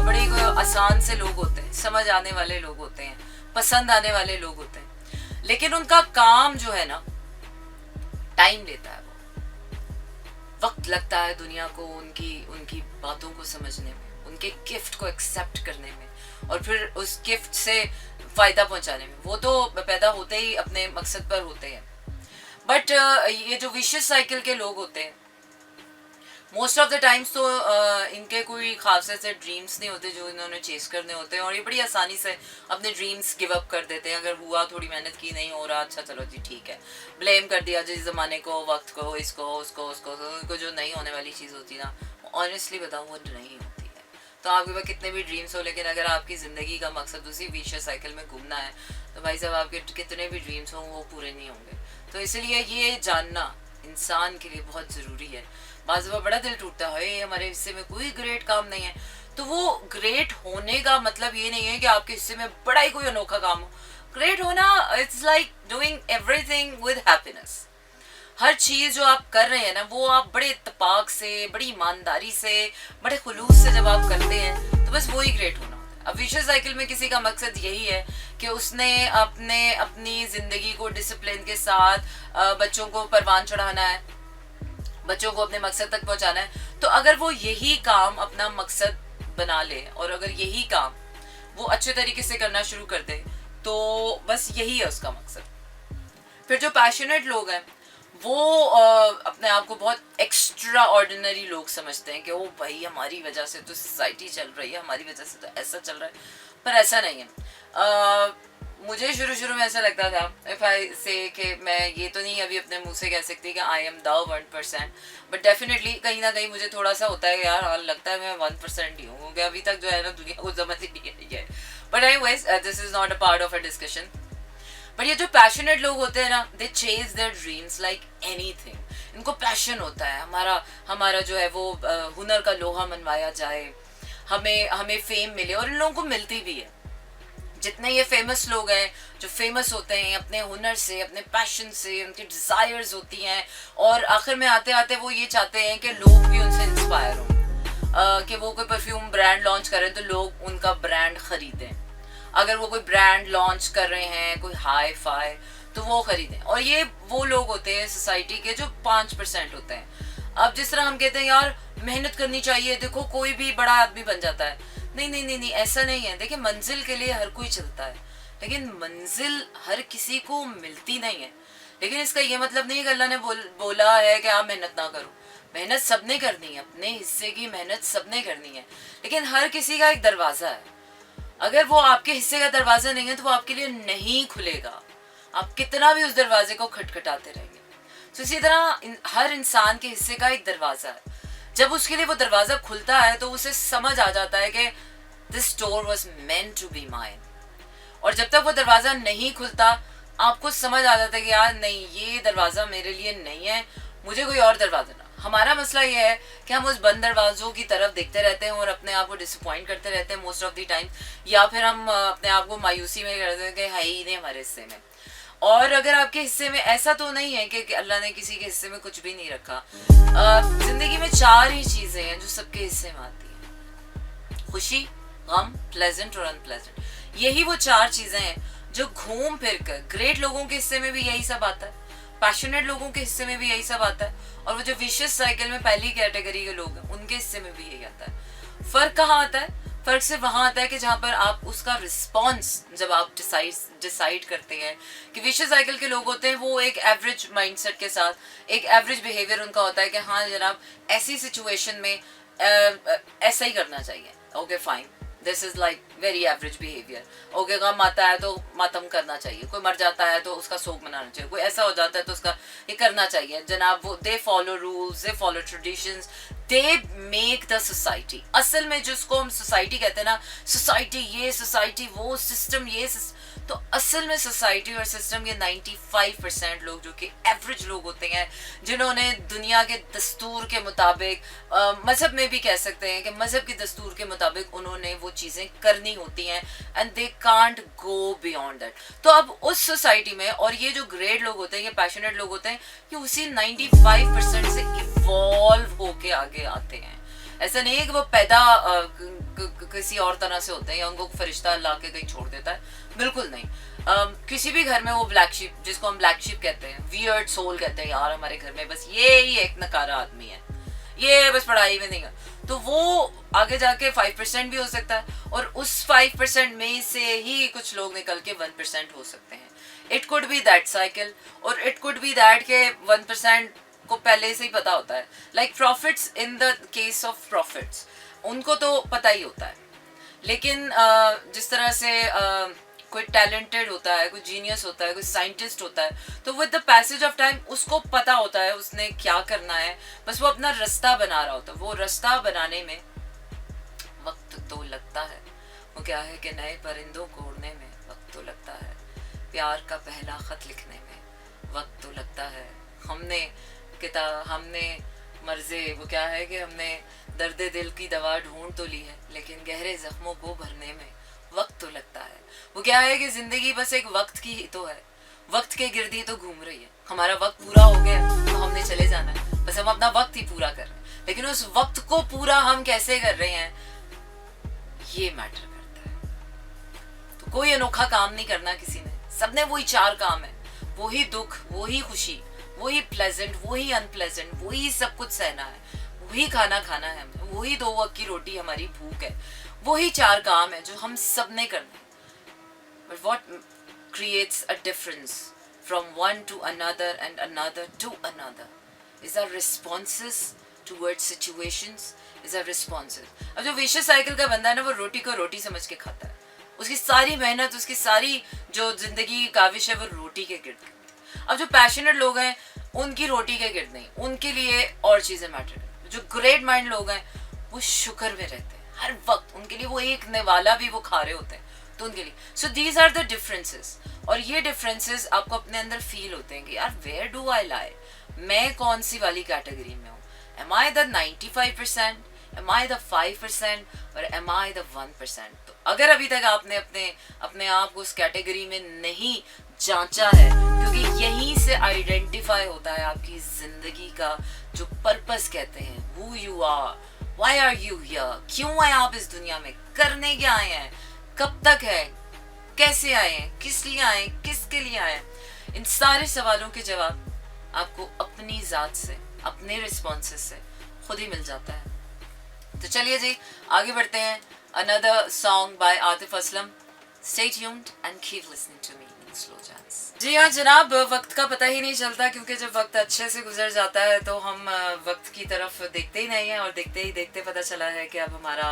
Speaker 1: बड़े कोई आसान से लोग होते हैं, समझ आने वाले लोग होते हैं, पसंद आने वाले लोग होते हैं। लेकिन उनका काम जो है ना, टाइम लेता है, वो वक्त लगता है दुनिया को उनकी बातों को समझने में, उनके गिफ्ट को एक्सेप्ट करने में और फिर उस गिफ्ट से फ़ायदा पहुंचाने में। वो तो पैदा होते ही अपने मकसद पर होते हैं, बट ये जो विशियस साइकिल के लोग होते हैं मोस्ट ऑफ द टाइम्स तो इनके कोई खास ऐसे ड्रीम्स नहीं होते जो इन्होंने चेस करने होते हैं, और ये बड़ी आसानी से अपने ड्रीम्स गिव अप कर देते हैं। अगर हुआ, थोड़ी मेहनत की, नहीं हो रहा, अच्छा चलो जी ठीक है, ब्लेम कर दिया जिस ज़माने को, वक्त को, इसको उसको उसको, उनको जो नहीं होने वाली चीज़ होती ना, ऑनेस्टली बताऊँ वो नहीं होती है। तो आपके पास कितने भी ड्रीम्स हो, लेकिन अगर आपकी ज़िंदगी का मकसद उसी विशियस साइकिल में घूमना है तो भाई साहब आपके कितने भी ड्रीम्स हों वो पूरे नहीं होंगे। तो इसलिए ये जानना इंसान के लिए बहुत ज़रूरी है। बाज़ बड़ा दिल टूटता है हमारे हिस्से में कोई ग्रेट काम नहीं है, तो वो ग्रेट होने का मतलब ये नहीं है कि आपके हिस्से में बड़ा ही कोई अनोखा काम हो। ग्रेट होना it's like doing everything with happiness. हर चीज़ जो आप कर रहे हैं ना वो आप बड़े इत्तेफाक से, बड़ी ईमानदारी से, बड़े खुलूस से जब आप करते हैं तो बस वही ग्रेट होना होता है। अब विशियस साइकिल में किसी का मकसद यही है कि उसने अपनी ज़िंदगी को डिसिप्लिन के साथ बच्चों को परवान चढ़ाना है, बच्चों को अपने मकसद तक पहुंचाना है। तो अगर वो यही काम अपना मकसद बना ले और अगर यही काम वो अच्छे तरीके से करना शुरू कर दे तो बस यही है उसका मकसद। फिर जो पैशनेट लोग हैं वो अपने आप को बहुत एक्स्ट्रा ऑर्डिनरी लोग समझते हैं कि ओ भाई हमारी वजह से तो सोसाइटी चल रही है, हमारी वजह से तो ऐसा चल रहा है, पर ऐसा नहीं है। मुझे शुरू में ऐसा लगता था, इफ आई से कि मैं ये तो नहीं अभी अपने मुंह से कह सकती कि I am the 1%, but definitely कहीं ना कहीं मुझे थोड़ा सा होता है यार, हाँ लगता है मैं 1% ही हूँ, क्योंकि अभी तक जो है ना दुनिया को समझ ही नहीं आई है। But anyways this is not a part of a discussion. But ये जो पैशनेट लोग होते हैं ना, they chase their dreams like anything. इनको पैशन होता है हमारा जो है वो हुनर का लोहा मनवाया जाए, हमें फेम मिले, और इन लोगों को मिलती भी है। जितने ये फेमस लोग हैं जो फेमस होते हैं अपने हुनर से, अपने पैशन से, उनकी डिज़ायर्स होती हैं, और आखिर में आते आते वो ये चाहते हैं कि लोग भी उनसे इंस्पायर हों, कि वो कोई परफ्यूम ब्रांड लॉन्च करें तो लोग उनका ब्रांड ख़रीदें, अगर वो कोई ब्रांड लॉन्च कर रहे हैं कोई हाई फाई तो वो ख़रीदें। और ये वो लोग होते हैं सोसाइटी के जो 5% होते हैं। अब जिस तरह हम कहते हैं यार मेहनत करनी चाहिए, देखो कोई भी बड़ा आदमी बन जाता है, नहीं, ऐसा नहीं है। देखिए मंजिल के लिए हर कोई चलता है, लेकिन मंजिल हर किसी को मिलती नहीं है। लेकिन इसका ये मतलब नहीं कि अल्लाह ने बोला है कि आप मेहनत ना करो। मेहनत सबने करनी है, अपने हिस्से की मेहनत सबने करनी है, लेकिन हर किसी का एक दरवाज़ा है। अगर वो आपके हिस्से का दरवाज़ा नहीं है तो वो आपके लिए नहीं खुलेगा, आप कितना भी उस दरवाजे को खटखटाते रहेंगे। तो इसी तरह हर इंसान के हिस्से का एक दरवाज़ा है। जब उसके लिए वो दरवाज़ा खुलता है तो उसे समझ आ जाता है कि this door was meant to be mine. और जब तक वो दरवाज़ा नहीं खुलता आपको समझ आ जाता है कि यार नहीं, ये दरवाज़ा मेरे लिए नहीं है, मुझे कोई और दरवाज़ा ना। हमारा मसला ये है कि हम उस बंद दरवाज़ों की तरफ देखते रहते हैं और अपने आप को डिसअपॉइंट करते रहते हैं मोस्ट ऑफ द टाइम, या फिर हम अपने आप को मायूसी में करते हैं कि है ही नहीं हमारे हिस्से में। और अगर आपके हिस्से में ऐसा तो नहीं है कि अल्लाह ने किसी के हिस्से में कुछ भी नहीं रखा। जिंदगी में 4 ही चीज़ें हैं जो सबके हिस्से में आती हैं, खुशी, गम, प्लेजेंट और अनप्लेजेंट। यही वो 4 चीज़ें हैं जो घूम फिर कर ग्रेट लोगों के हिस्से में भी यही सब आता है, पैशनेट लोगों के हिस्से में भी यही सब आता है, और वो जो विशियस साइकिल में पहली कैटेगरी के लोग हैं उनके हिस्से में भी यही आता है। फ़र्क कहाँ आता है? फ़र्क सिर्फ वहाँ आता है कि जहाँ पर आप उसका रिस्पॉन्स जब आप डिसाइड करते हैं कि विशियस साइकिल के लोग होते हैं वो एक एवरेज माइंडसेट के साथ, एक एवरेज बिहेवियर उनका होता है कि हाँ जनाब ऐसी सिचुएशन में ऐसा ही करना चाहिए, okay fine, this is like very average behaviour. Okay, गम आता है तो मातम करना चाहिए, कोई मर जाता है तो उसका शोक मनाना चाहिए, कोई ऐसा हो जाता है तो उसका ये करना चाहिए जनाब। वो they follow rules, they follow traditions, they make the society. असल में जिसको हम सोसाइटी कहते हैं ना, सोसाइटी ये, सोसाइटी वो, सिस्टम ये, तो असल में सोसाइटी और सिस्टम के 95% लोग जो कि एवरेज लोग होते हैं, जिन्होंने दुनिया के दस्तूर के मुताबिक, मज़हब में भी कह सकते हैं कि मज़हब के दस्तूर के मुताबिक उन्होंने वो चीज़ें करनी होती हैं, and they can't go beyond that. तो अब उस सोसाइटी में, और ये जो ग्रेट लोग होते हैं, ये पैशनेट लोग होते हैं, ये उसी 95% से इवॉल्व होके आगे आते हैं। ऐसा नहीं है कि वो पैदा किसी और तरह से होते हैं या उनको फरिश्ता ला के कहीं छोड़ देता है, बिल्कुल नहीं। किसी भी घर में वो ब्लैक शीप, जिसको हम ब्लैक शीप कहते हैं, वियर्ड सोल कहते हैं, यार हमारे घर में बस ये ही एक नकारा आदमी है, ये बस पढ़ाई में नहीं है, तो वो आगे जाके 5% भी हो सकता है, और उस 5% में से ही कुछ लोग निकल के 1% हो सकते हैं। It could be that cycle, और इट कुड बी दैट के 1% को पहले से ही पता होता है. Like profits, in the case of profits उनको तो पता ही होता है, लेकिन जिस तरह से कोई टैलेंटेड होता है, कोई जीनियस होता है, कोई साइंटिस्ट होता है, तो with the passage of time उसको पता होता है उसने क्या करना है, बस वो अपना रास्ता बना रहा होता है. वो रास्ता बनाने में वक्त तो लगता है. वो क्या है कि नए परिंदों को उड़ने में वक्त तो लगता है, प्यार का पहला खत लिखने में वक्त तो लगता है. हमने मर्ज़े, वो क्या है कि हमने दर्द दिल की दवा ढूंढ तो ली है, लेकिन गहरे जख्मों को भरने में वक्त तो लगता है. वो क्या है कि जिंदगी बस एक वक्त की ही तो है, वक्त के गिर्द ही तो घूम रही है. हमारा वक्त पूरा हो गया तो हमने चले जाना है, बस हम अपना वक्त ही पूरा कर रहे हैं, लेकिन उस वक्त को पूरा हम कैसे कर रहे हैं ये मैटर करता है. तो कोई अनोखा काम नहीं करना किसी ने, सबने वही 4 काम है, वही दुख, वही खुशी, वही प्लेजेंट, वही अनप्लेजेंट, वही सब कुछ सहना है, वही खाना खाना है, वही 2 वक्त की रोटी हमारी भूख है. वही 4 काम है जो हम सब ने करना है. But what creates a difference from one to another and another to another is our responses towards situations, is our responses. अब जो विशियस साइकिल का बंदा है ना, वो रोटी को रोटी समझ के खाता है. उसकी सारी मेहनत, उसकी सारी जो जिंदगी की काविश है वो रोटी के गिर्द. अब जो पैशनेट लोग हैं उनकी रोटी के गिर्द नहीं, उनके लिए और चीज़ें मैटर करती. जो ग्रेट माइंड लोग हैं वो शुक्र में रहते हैं हर वक्त, उनके लिए वो एक निवाला भी वो खा रहे होते हैं, तो उनके लिए. So these are the differences, और ये डिफरेंसेस आपको अपने अंदर फील होते हैं कि यार वेयर डू आई लाई, मैं कौन सी वाली कैटेगरी में हूँ. Am I the 95%, am I the 5%, और एम आई द 1%. तो अगर अभी तक आपने अपने आप को उस कैटेगरी में नहीं जांचा है, क्योंकि यहीं से आइडेंटिफाई होता है आपकी जिंदगी का जो पर्पस कहते हैं, who you are, why are you here, क्यों आए आप इस दुनिया में, करने क्या आए हैं, कब तक है, कैसे आए हैं, किस लिए आए हैं, किसके लिए आए हैं. इन सारे सवालों के जवाब आपको अपनी जात से, अपने रिस्पॉन्सेस से खुद ही मिल जाता है. तो चलिए जी आगे बढ़ते हैं. Another song by Atif Aslam. Stay tuned and keep listening to me in slow jazz. जी हाँ जनाब, वक्त का पता ही नहीं चलता, क्योंकि जब वक्त अच्छे से गुजर जाता है तो हम वक्त की तरफ देखते ही नहीं हैं, और देखते ही देखते पता चला है कि अब हमारा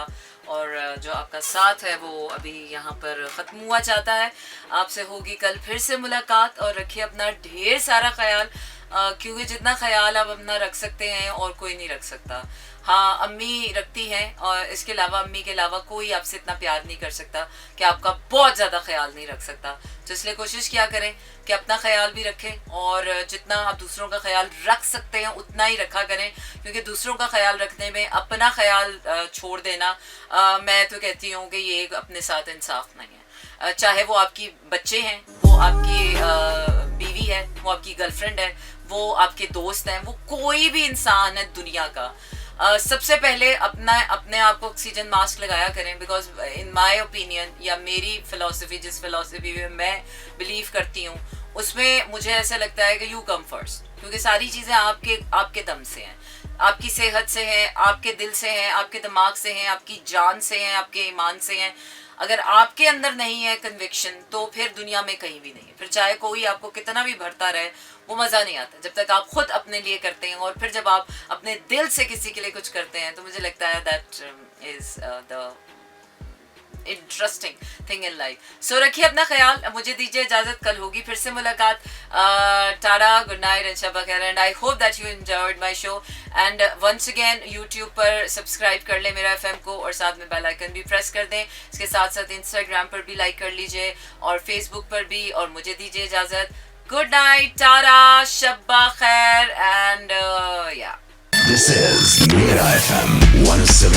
Speaker 1: और जो आपका साथ है वो अभी यहाँ पर ख़त्म हुआ चाहता है. आपसे होगी कल फिर से मुलाकात, और रखिए अपना ढेर सारा ख्याल, क्योंकि जितना ख्याल आप अपना रख सकते हैं और कोई नहीं रख सकता. हाँ अम्मी रखती हैं, और इसके अलावा अम्मी के अलावा कोई आपसे इतना प्यार नहीं कर सकता कि आपका बहुत ज़्यादा ख्याल नहीं रख सकता. तो इसलिए कोशिश किया करें कि अपना ख्याल भी रखें, और जितना आप दूसरों का ख्याल रख सकते हैं उतना ही रखा करें, क्योंकि दूसरों का ख्याल रखने में अपना ख्याल छोड़ देना, मैं तो कहती हूँ कि ये अपने साथ इंसाफ नहीं है. चाहे वो आपकी बच्चे हैं, वो आपकी बीवी है, वो आपकी गर्लफ्रेंड है, वो आपके दोस्त हैं, वो कोई भी इंसान है दुनिया का, सबसे पहले अपने आप को ऑक्सीजन मास्क लगाया करें. बिकॉज इन माई ओपिनियन, या मेरी फिलॉसफी, जिस फिलॉसफी में मैं बिलीव करती हूँ, उसमें मुझे ऐसा लगता है कि यू कम फर्स्ट, क्योंकि सारी चीज़ें आपके दम से हैं, आपकी सेहत से हैं, आपके दिल से हैं, आपके दिमाग से हैं, आपकी जान से हैं, आपके ईमान से हैं. अगर आपके अंदर नहीं है कन्विक्शन तो फिर दुनिया में कहीं भी नहीं है. फिर चाहे कोई आपको कितना भी भरता रहे, वो मज़ा नहीं आता जब तक आप खुद अपने लिए करते हैं. और फिर जब आप अपने दिल से किसी के लिए कुछ करते हैं तो मुझे लगता है that is the interesting thing in life. So रखिए अपना ख्याल, मुझे दीजिए इजाज़त, कल होगी फिर से मुलाकात. टाटा, गुड नाइट एंड शब खैर, and I hope that you enjoyed my show. And once again YouTube पर सब्सक्राइब कर लें मेरा FM को, और साथ में बेल आइकन भी प्रेस कर दें. इसके साथ साथ इंस्टाग्राम पर भी लाइक कर लीजिए, और फेसबुक पर भी. और मुझे दीजिए इजाज़त. गुड नाइट, टाटा, शब खैर, एंड या.
Speaker 2: This is Mira FM 107.